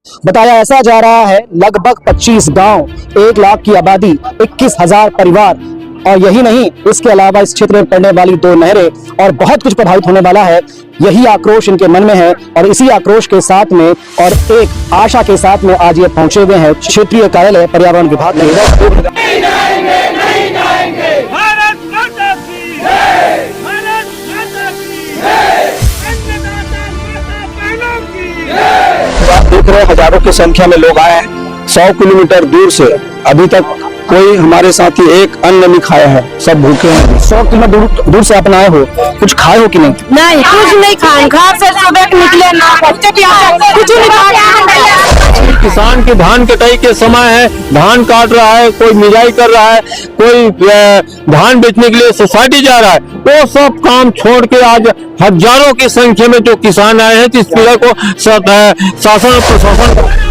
बताया ऐसा जा रहा है लगभग 25 गांव, 1 लाख की आबादी, 21,000 परिवार और यही नहीं, इसके अलावा इस क्षेत्र में पड़ने वाली 2 नहरें और बहुत कुछ प्रभावित होने वाला है। यही आक्रोश इनके मन में है और इसी आक्रोश के साथ में और एक आशा के साथ में आज ये पहुंचे हुए हैं क्षेत्रीय कार्यालय पर्यावरण विभाग के। आप देख रहे हैं हजारों की संख्या में लोग आए हैं 100 किलोमीटर दूर से। अभी तक कोई हमारे साथी एक अन्न नहीं खाया है, सब भूखे हैं। 100 किलोमीटर दूर से आप आए हो, कुछ खाए हो कि नहीं? नहीं, कुछ नहीं खाए, घर से सुबह निकले ना कुछ नहीं खाया। किसान की धान कटाई के समय है, धान काट रहा है, कोई मिलाई कर रहा है, कोई धान बेचने के लिए सोसाइटी जा रहा है, वो सब काम छोड़ के आज हजारों की संख्या में जो किसान आए हैं, इस पीड़ा को शासन और प्रशासन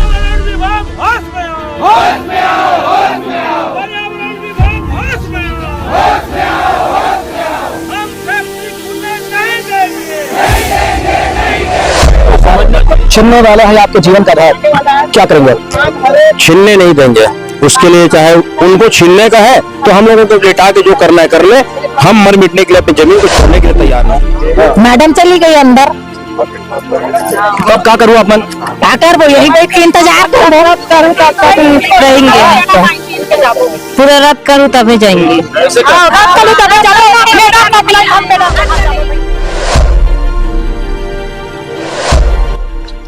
छीनने वाला है आपके जीवन का आधार, क्या करेंगे? छीनने नहीं देंगे। उसके लिए चाहे उनको छीनने का है तो हम लोगों को लेटा के जो करना है कर ले। हम मर मिटने के लिए अपनी जमीन को छोड़ने के लिए तैयार नहीं। मैडम चली गई अंदर, कब क्या करूँ अपन? क्या कर वो यही बैठ के इंतजार करूँ रहेंगे, पूरे रात करूँ तभी जाएंगे।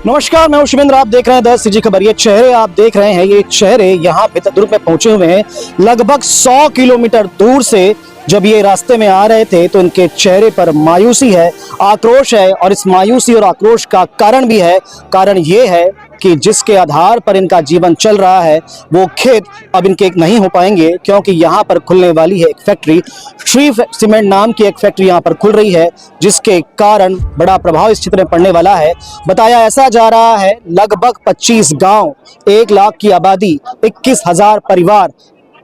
नमस्कार, मैं हूं शिवेंद्र, आप देख रहे हैं 10 CG खबर। ये चेहरे आप देख रहे हैं, ये चेहरे यहाँ पे दुर्ग में पहुंचे हुए हैं। लगभग 100 किलोमीटर दूर से जब ये रास्ते में आ रहे थे तो इनके चेहरे पर मायूसी है, आक्रोश है और इस मायूसी और आक्रोश का कारण भी है। कारण ये है कि जिसके आधार पर इनका जीवन चल रहा है वो खेत अब इनके नहीं हो पाएंगे, क्योंकि यहाँ पर खुलने वाली है एक फैक्ट्री। श्री सीमेंट नाम की एक फैक्ट्री यहाँ पर खुल रही है, जिसके कारण बड़ा प्रभाव इस क्षेत्र में पड़ने वाला है। बताया ऐसा जा रहा है लगभग 25 गांव, 1 लाख की आबादी, 21,000 परिवार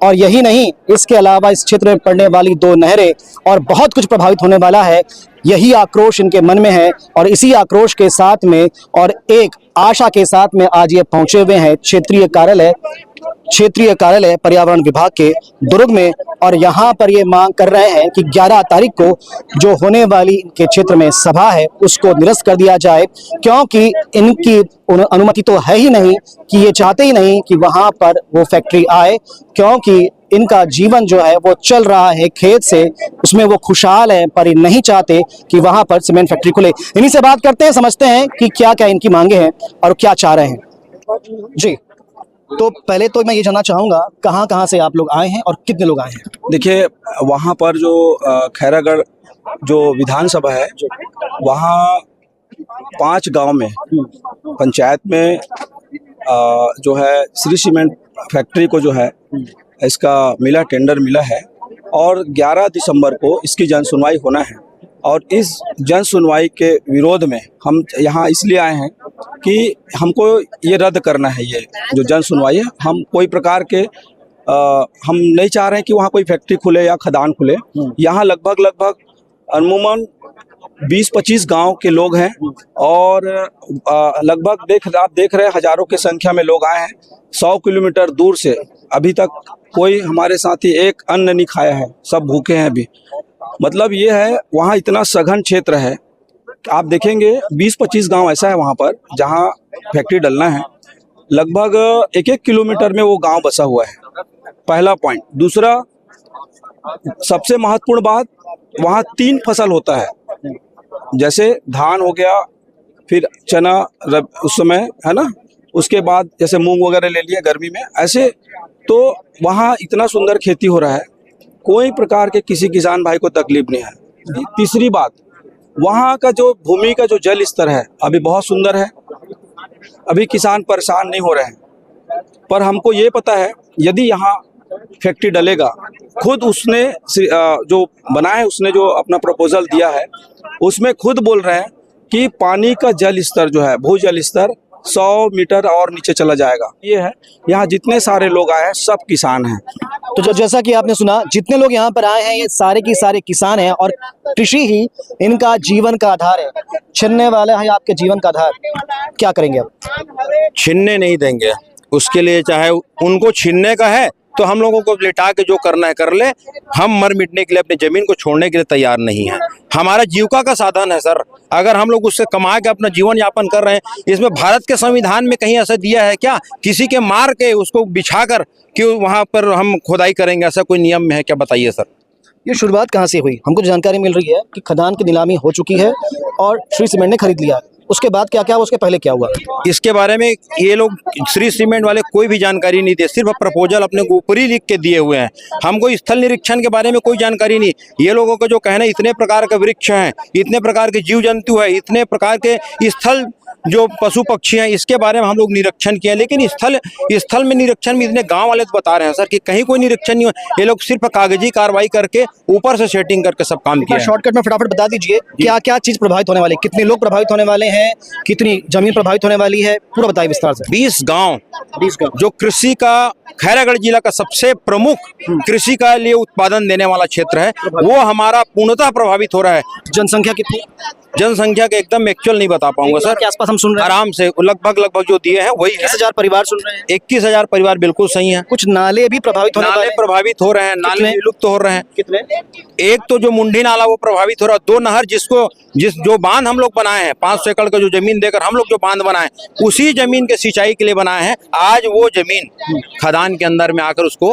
और यही नहीं, इसके अलावा इस क्षेत्र में पड़ने वाली 2 नहरें और बहुत कुछ प्रभावित होने वाला है। यही आक्रोश इनके मन में है और इसी आक्रोश के साथ में और एक आशा के साथ में आज ये पहुंचे हुए हैं क्षेत्रीय कार्यालय पर्यावरण विभाग के दुर्ग में। और यहाँ पर ये मांग कर रहे हैं कि 11 तारीख को जो होने वाली इनके क्षेत्र में सभा है उसको निरस्त कर दिया जाए, क्योंकि इनकी अनुमति तो है ही नहीं कि ये चाहते ही नहीं कि वहाँ पर वो फैक्ट्री आए, क्योंकि इनका जीवन जो है वो चल रहा है खेत से, उसमें वो खुशहाल है, पर ये नहीं चाहते कि वहाँ पर सीमेंट फैक्ट्री खुले। इन्हीं से बात करते हैं, समझते हैं कि क्या क्या इनकी मांगे हैं और क्या चाह रहे हैं। जी, तो पहले तो मैं ये जानना चाहूँगा कहाँ कहाँ से आप लोग आए हैं और कितने लोग आए हैं? देखिए, वहाँ पर जो खैरागढ़ जो विधानसभा है, वहाँ 5 गांव में पंचायत में जो है श्री सीमेंट फैक्ट्री को जो है इसका मिला, टेंडर मिला है और 11 दिसंबर को इसकी जन सुनवाई होना है। और इस जन सुनवाई के विरोध में हम यहाँ इसलिए आए हैं कि हमको ये रद्द करना है। ये जो जन सुनवाई है, हम कोई प्रकार के हम नहीं चाह रहे हैं कि वहाँ कोई फैक्ट्री खुले या खदान खुले। यहाँ लगभग अमूमन 20-25 गांव के लोग हैं और लगभग आप देख रहे हैं हजारों की संख्या में लोग आए हैं 100 किलोमीटर दूर से। अभी तक कोई हमारे साथी एक अन्न नहीं खाया है, सब भूखे हैं अभी। मतलब ये है, वहाँ इतना सघन क्षेत्र है, आप देखेंगे 20-25 गांव ऐसा है वहाँ पर जहाँ फैक्ट्री डलना है। लगभग 1-1 किलोमीटर में वो गांव बसा हुआ है, पहला पॉइंट। दूसरा, सबसे महत्वपूर्ण बात, वहाँ 3 फसल होता है, जैसे धान हो गया, फिर चना उस समय है ना, उसके बाद जैसे मूंग वगैरह ले लिया गर्मी में, ऐसे। तो वहाँ इतना सुंदर खेती हो रहा है, कोई प्रकार के किसी किसान भाई को तकलीफ नहीं है। तीसरी बात, वहाँ का जो भूमि का जो जल स्तर है अभी बहुत सुंदर है, अभी किसान परेशान नहीं हो रहे हैं। पर हमको ये पता है यदि यहाँ फैक्ट्री डलेगा, खुद उसने जो बनाया है, उसने जो अपना प्रपोजल दिया है उसमें खुद बोल रहे हैं कि पानी का जल स्तर जो है, भूजल स्तर 100 मीटर और नीचे चला जाएगा। ये है, यहाँ जितने सारे लोग आए हैं सब किसान हैं तो जैसा कि आपने सुना, जितने लोग यहाँ पर आए हैं ये सारे की सारे किसान हैं और कृषि ही इनका जीवन का आधार है। छीनने वाला है आपके जीवन का आधार, क्या करेंगे आप? छीनने नहीं देंगे, उसके लिए चाहे उनको छीनने का है तो हम लोगों को लिटा के जो करना है कर ले। हम मर मिटने के लिए अपनी जमीन को छोड़ने के लिए तैयार नहीं है। हमारा जीविका का साधन है सर, अगर हम लोग उससे कमा के अपना जीवन यापन कर रहे हैं। इसमें भारत के संविधान में कहीं ऐसा दिया है क्या किसी के मार के उसको बिछा कर कि वहां पर हम खुदाई करेंगे? ऐसा कोई नियम में है क्या, बताइए सर। ये शुरुआत कहाँ से हुई? हमको जानकारी मिल रही है कि खदान की नीलामी हो चुकी है और श्री सीमेंट ने खरीद लिया। उसके बाद क्या क्या, उसके पहले क्या हुआ? इसके बारे में ये लोग श्री सीमेंट वाले कोई भी जानकारी नहीं दे, सिर्फ प्रपोजल अपने को ऊपर ही लिख के दिए हुए हैं। हमको स्थल निरीक्षण के बारे में कोई जानकारी नहीं। ये लोगों को जो कहना है इतने प्रकार के वृक्ष हैं, इतने प्रकार के जीव जंतु है, इतने प्रकार के स्थल जो पशु पक्षी हैं, इसके बारे में हम लोग निरीक्षण किए, लेकिन स्थल में निरीक्षण में इतने गांव वाले तो बता रहे हैं सर कि कहीं कोई निरीक्षण नहीं हुआ। ये लोग सिर्फ कागजी कार्रवाई करके ऊपर से सेटिंग करके सब काम किया। शॉर्टकट में फटाफट बता दीजिए क्या क्या चीज प्रभावित होने वाली, कितने लोग प्रभावित होने वाले हैं, कितनी जमीन प्रभावित होने वाली है, पूरा बताइए विस्तार से। 20 गांव जो कृषि का, खैरागढ़ जिला का सबसे प्रमुख कृषि का लिए उत्पादन देने वाला क्षेत्र है, वो हमारा पूर्णतः प्रभावित हो रहा है। जनसंख्या कितनी? जनसंख्या के एकदम एक्चुअल नहीं बता पाऊंगा सर, के आसपास हम सुन रहे हैं आराम से लगभग जो दिए हैं वही 21,000 परिवार सुन रहे हैं। 21,000 परिवार बिल्कुल सही है। कुछ नाले भी प्रभावित होने वाले नाले हैं। प्रभावित हो रहे हैं, नाले विलुप्त हो रहे हैं। कितने? एक तो जो मुंडी नाला वो प्रभावित हो रहा है, 2 नहर जो बांध हम लोग बनाए हैं 500 एकड़ का जो जमीन देकर हम लोग जो बांध बनाए उसी जमीन के सिंचाई के लिए बनाए हैं। आज वो जमीन खदान के अंदर में आकर उसको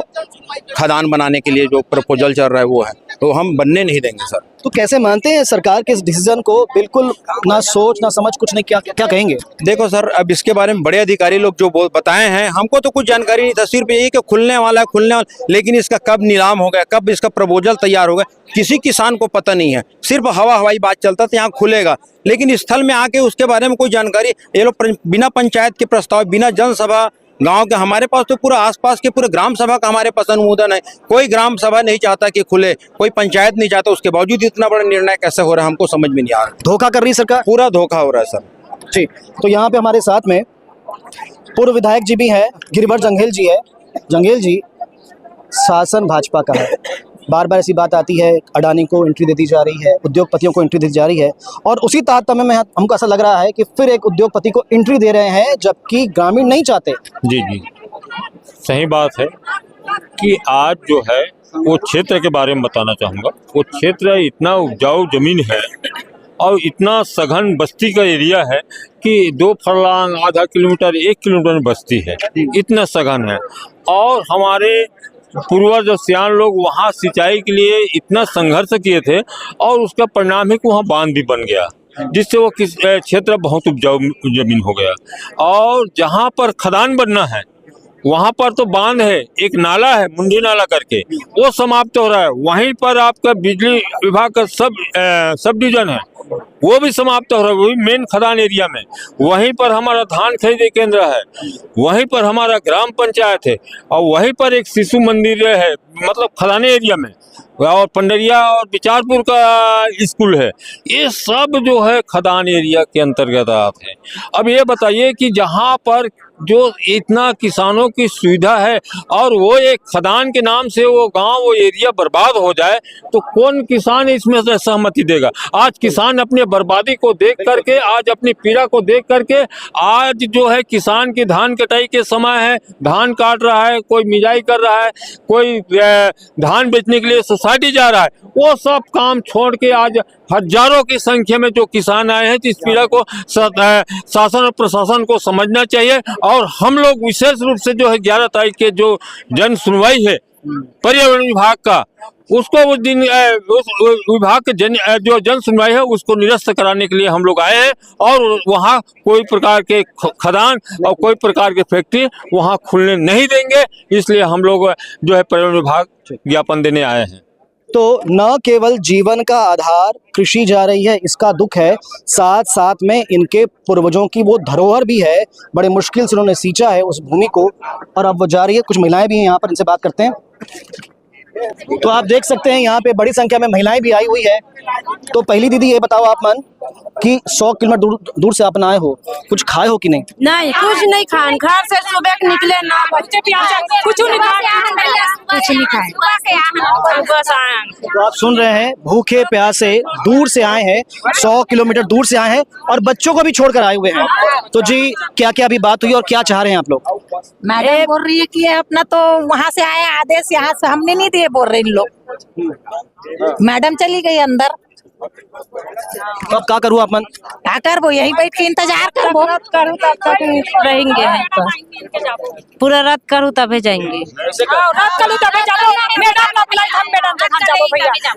खदान बनाने के लिए जो प्रपोजल चल रहा है वो है, तो हम बनने नहीं देंगे सर। तो कैसे मानते हैं सरकार के इस डिसीजन को? बिल्कुल ना सोच ना समझ, कुछ नहीं। क्या कहेंगे? देखो सर, अब इसके बारे में बड़े अधिकारी लोग जो बताए हैं, हमको तो कुछ जानकारी नहीं था, सिर्फ यही कि खुलने वाला है, लेकिन इसका कब नीलाम हो गया, कब इसका प्रपोजल तैयार हो गया, किसी किसान को पता नहीं है। सिर्फ हवाई बात चलता था यहाँ खुलेगा, लेकिन स्थल में आके उसके बारे में कोई जानकारी ये लोग बिना पंचायत के प्रस्ताव, बिना जनसभा गांव के, हमारे पास तो पूरा आसपास के पूरे ग्राम सभा का हमारे पास अनुमोदन है। कोई ग्राम सभा नहीं चाहता कि खुले, कोई पंचायत नहीं चाहता, उसके बावजूद इतना बड़ा निर्णय कैसे हो रहा है हमको समझ में नहीं आ रहा। धोखा कर रही सरकार, पूरा धोखा हो रहा है सर जी। तो यहाँ पे हमारे साथ में पूर्व विधायक जी भी हैं, गिरिवर जंघेल जी है। जंघेल जी, शासन भाजपा का है, बार बार ऐसी बात आती है, अडानी को एंट्री दे दी जा रही है, उद्योगपतियों को एंट्री दी जा रही है, और उसी तारतम्य में हमको ऐसा लग रहा है कि फिर एक उद्योगपति को एंट्री दे रहे हैं जबकि ग्रामीण नहीं चाहते। जी जी, सही बात है कि आज जो है वो क्षेत्र के बारे में बताना चाहूँगा। वो क्षेत्र इतना उपजाऊ जमीन है और इतना सघन बस्ती का एरिया है कि 2 फरलांग, आधा किलोमीटर, 1 किलोमीटर में बस्ती है, इतना सघन है। और हमारे पूर्वज और सियान लोग वहाँ सिंचाई के लिए इतना संघर्ष किए थे और उसका परिणाम है कि वहाँ बांध भी बन गया, जिससे वो क्षेत्र बहुत उपजाऊ जमीन हो गया। और जहाँ पर खदान बनना है वहाँ पर तो बांध है, एक नाला है मुंडी नाला करके, वो समाप्त हो रहा है। वहीं पर आपका बिजली विभाग का सब डिवीजन है, वो भी समाप्त हो रहा है, वही मेन खदान एरिया में। वहीं पर हमारा धान खरीदे केंद्र है, वहीं पर हमारा ग्राम पंचायत है, और वहीं पर एक शिशु मंदिर है, मतलब खदाने एरिया में, और पंडरिया और बिचारपुर का स्कूल है। ये सब जो है खदान एरिया के अंतर्गत आते हैं। अब ये बताइए कि जहाँ पर जो इतना किसानों की सुविधा है और वो एक खदान के नाम से वो गांव, वो एरिया बर्बाद हो जाए, तो कौन किसान इसमें से सहमति देगा? आज किसान अपने बर्बादी को देख करके, आज अपनी पीड़ा को देख करके, आज जो है किसान की धान कटाई के समय है, धान काट रहा है, कोई मिजाई कर रहा है, कोई धान बेचने के लिए सोसाइटी जा रहा है, वो सब काम छोड़ के आज हजारों की संख्या में जो किसान आए हैं, तो इस पीड़ा को शासन और प्रशासन को समझना चाहिए। और हम लोग विशेष रूप से जो है 11 तारीख के जो जन सुनवाई है पर्यावरण विभाग का, उसको उस दिन उस विभाग के जो जन सुनवाई है उसको निरस्त कराने के लिए हम लोग आए हैं। और वहाँ कोई प्रकार के खदान और कोई प्रकार के फैक्ट्री वहाँ खुलने नहीं देंगे, इसलिए हम लोग जो है पर्यावरण विभाग ज्ञापन देने आए हैं। तो न केवल जीवन का आधार कृषि जा रही है, इसका दुख है, साथ साथ में इनके पूर्वजों की वो धरोहर भी है, बड़े मुश्किल से उन्होंने सींचा है उस भूमि को, और अब वो जा रही है। कुछ महिलाएं भी हैं यहाँ पर, इनसे बात करते हैं। तो आप देख सकते हैं यहाँ पे बड़ी संख्या में महिलाएं भी आई हुई है। तो पहली दीदी ये बताओ आप मन कि 100 किलोमीटर दूर से आप आए हो, कुछ खाए हो कि नहीं? नहीं, कुछ नहीं खाए, घर से सुबह के निकले ना, बच्चे प्यासे कुछ नहीं खाए। बस आए। तो आप सुन रहे हैं, भूखे प्यासे दूर से आए हैं, 100 किलोमीटर दूर से आए हैं और बच्चों को भी छोड़कर आए हुए हैं। तो जी क्या क्या अभी बात हुई और क्या चाह रहे हैं आप लोग? मैडम बोल रही है कि अपना तो वहाँ से आए आदेश, यहाँ से हमने नहीं दिए बोल रहे इन लोग। मैडम चली गई अंदर। तो अब क्या करूँ आप मन? क्या कर वो यहीं बैठ के इंतजार करो तब तक रहेंगे यहीं पर। पूरा रद्द करूँ तबे जाएंगे।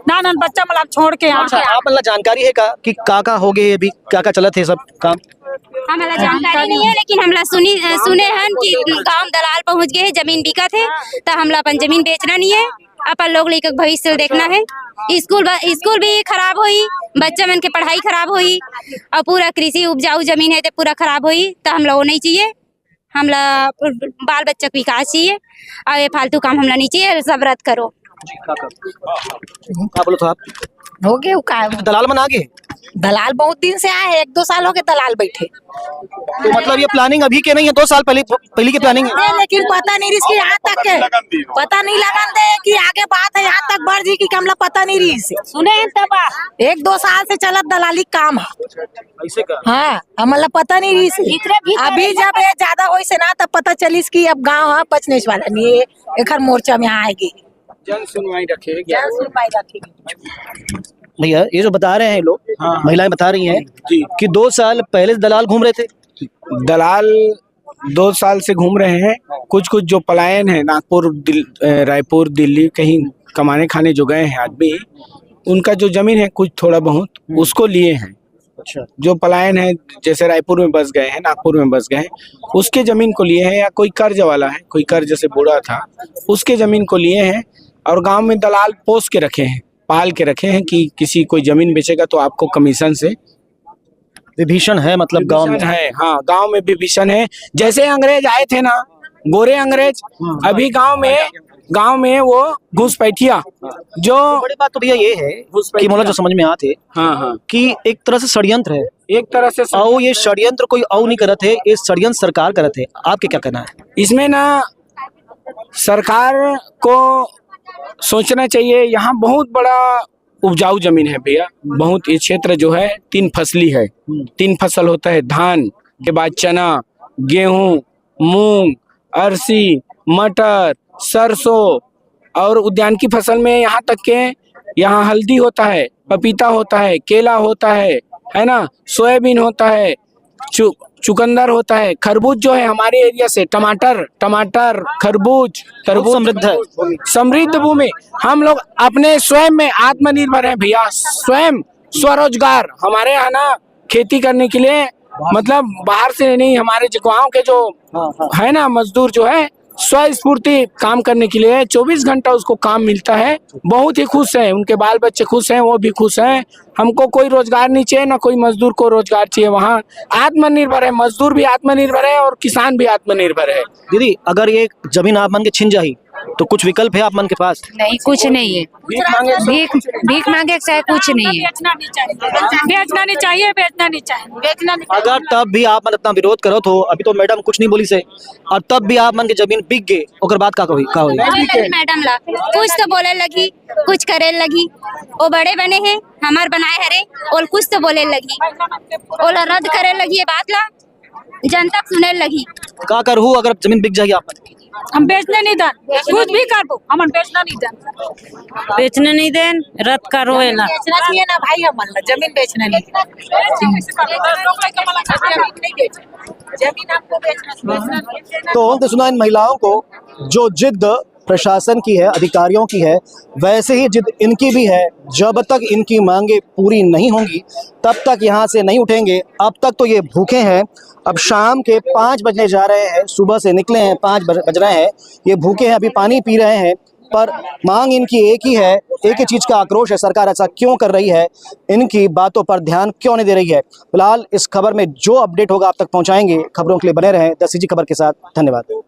ना बच्चा मतलब छोड़ के अच्छा, आप मतलब जानकारी है का कि का हो गए अभी क्या चलत है सब काम? हमारा जानकारी नहीं है, लेकिन हमला सुने हैं कि गांव दलाल पहुंच गए, जमीन बिका थे तो हमला अपन जमीन बेचना नहीं है, अपन लोग लेकर भविष्य देखना है। स्कूल भी खराब हुई, बच्चा मन के पढ़ाई खराब हुई और पूरा कृषि उपजाऊ जमीन है तो पूरा खराब हुई। तो हम लोग नहीं चाहिए, हमला बाल बच्चा को विकास चाहिए और ये फालतू काम हमला नहीं चाहिए, सब रद्द करो। क्या बोलो तो आप? हो गए का दलाल मन आ गए? दलाल बहुत दिन से आए हैं, 1-2 साल हो गए दलाल बैठे। तो मतलब ये प्लानिंग अभी के नहीं है, 2 साल पहले की प्लानिंग है। लेकिन पता नहीं इसकी यहाँ तक के पता नहीं लगन दे कि आगे बात है, यहाँ तक बढ़ जी की हमला पता नहीं रही से सुने तब 1-2 साल से चलत दलाली काम है ऐसे का? हाँ, हमला पता नहीं रही से। अभी जब ये ज्यादा हो से ना तब पता चलिस कि अब गाँव है बचने वाला नहीं है, एक मोर्चा में आएगी, जन सुनवाई रखेगी। भैया ये जो बता रहे हैं लोग, महिलाएं बता रही हैं कि 2 साल पहले दलाल घूम रहे थे। दलाल 2 साल से घूम रहे हैं। कुछ जो पलायन है, नागपुर रायपुर दिल्ली कहीं कमाने खाने जो गए हैं आदमी, उनका जो जमीन है कुछ थोड़ा बहुत उसको लिए हैं। अच्छा, जो पलायन है जैसे रायपुर में बस गए हैं, नागपुर में बस गए हैं, उसके जमीन को लिए हैं, या कोई कर्ज वाला है, कोई कर्ज से बूढ़ा था उसके जमीन को लिए हैं और गांव में दलाल पोस के रखे हैं, पाल के रखे हैं कि किसी कोई जमीन बेचेगा तो आपको कमीशन से। विभीषण है मतलब गांव में है। हाँ, गांव में विभीषण है। जैसे अंग्रेज आए थे ना, गोरे अंग्रेज, अभी गांव में वो घुसपैठिया जो बड़ी बात तो भैया ये है कि मतलब जो समझ में आते हाँ कि एक तरह से षड्यंत्र है, एक तरह से और ये षड्यंत्र कोई और नहीं करते है, ये षड्यंत्र सरकार करते है। आपके क्या कहना है इसमें? ना सरकार को सोचना चाहिए। यहाँ बहुत बड़ा उपजाऊ जमीन है भैया, बहुत। ये क्षेत्र जो है 3 फसली है, 3 फसल होता है, धान के बाद चना, गेहूं, मूंग, अरसी, मटर, सरसों और उद्यान की फसल में यहाँ तक के यहाँ हल्दी होता है, पपीता होता है, केला होता है ना, सोयाबीन होता है, चुकंदर होता है, खरबूज जो है हमारे एरिया से, टमाटर, खरबूज, तरबूज समृद्ध है, समृद्ध भूमि। हम लोग अपने स्वयं में आत्मनिर्भर हैं भैया, स्वयं स्वरोजगार। हमारे यहाँ ना खेती करने के लिए मतलब बाहर से नहीं, हमारे गाँव के जो है ना मजदूर जो है स्वस्फूर्ति काम करने के लिए 24 घंटा उसको काम मिलता है। बहुत ही खुश है, उनके बाल बच्चे खुश हैं, वो भी खुश हैं। हमको कोई रोजगार नहीं चाहिए, ना कोई मजदूर को रोजगार चाहिए। वहाँ आत्मनिर्भर है, मजदूर भी आत्मनिर्भर है और किसान भी आत्मनिर्भर है। दीदी अगर ये जमीन आप मन के छिन जाही तो कुछ विकल्प है आप मन के पास? नहीं, कुछ नहीं है। भीख मांगे चाहे कुछ नहीं है। बेचना नहीं चाहिए। अगर तब भी आप मन इतना विरोध करो तो अभी तो मैडम कुछ नहीं बोली से, और तब भी आप मन के जमीन बिक गए, ओकर बाद का होई? मैडम ला कुछ तो बोले लगी, कुछ करे लगी, वो बड़े बने हैं, हमार बनाए हरे, और कुछ तो बोले लगी, और रद्द करे लगी, ये बात ला जनता सुने लगी। का करूँ अगर जमीन बिक जाएगी आप? हम बेचने नहीं दें, कुछ भी कर दो, हम बेचना नहीं दें। बेचने नहीं देन, रद्द करो। बेचना चाहिए ना भाई, हम जमीन बेचना नहीं। जमीन आपको बेचना। तो हमने सुना इन महिलाओं को जो जिद प्रशासन की है, अधिकारियों की है, वैसे ही जिद इनकी भी है। जब तक इनकी मांगे पूरी नहीं होंगी तब तक यहाँ से नहीं उठेंगे। अब तक तो ये भूखे हैं, अब शाम के 5 बजने जा रहे हैं, सुबह से निकले हैं, 5 बज रहे हैं, ये भूखे हैं, अभी पानी पी रहे हैं, पर मांग इनकी एक ही है, एक ही चीज़ का आक्रोश है, सरकार ऐसा क्यों कर रही है, इनकी बातों पर ध्यान क्यों नहीं दे रही है। फिलहाल इस खबर में जो अपडेट होगा आप तक पहुँचाएंगे। खबरों के लिए बने रहें द सिटी खबर के साथ। धन्यवाद।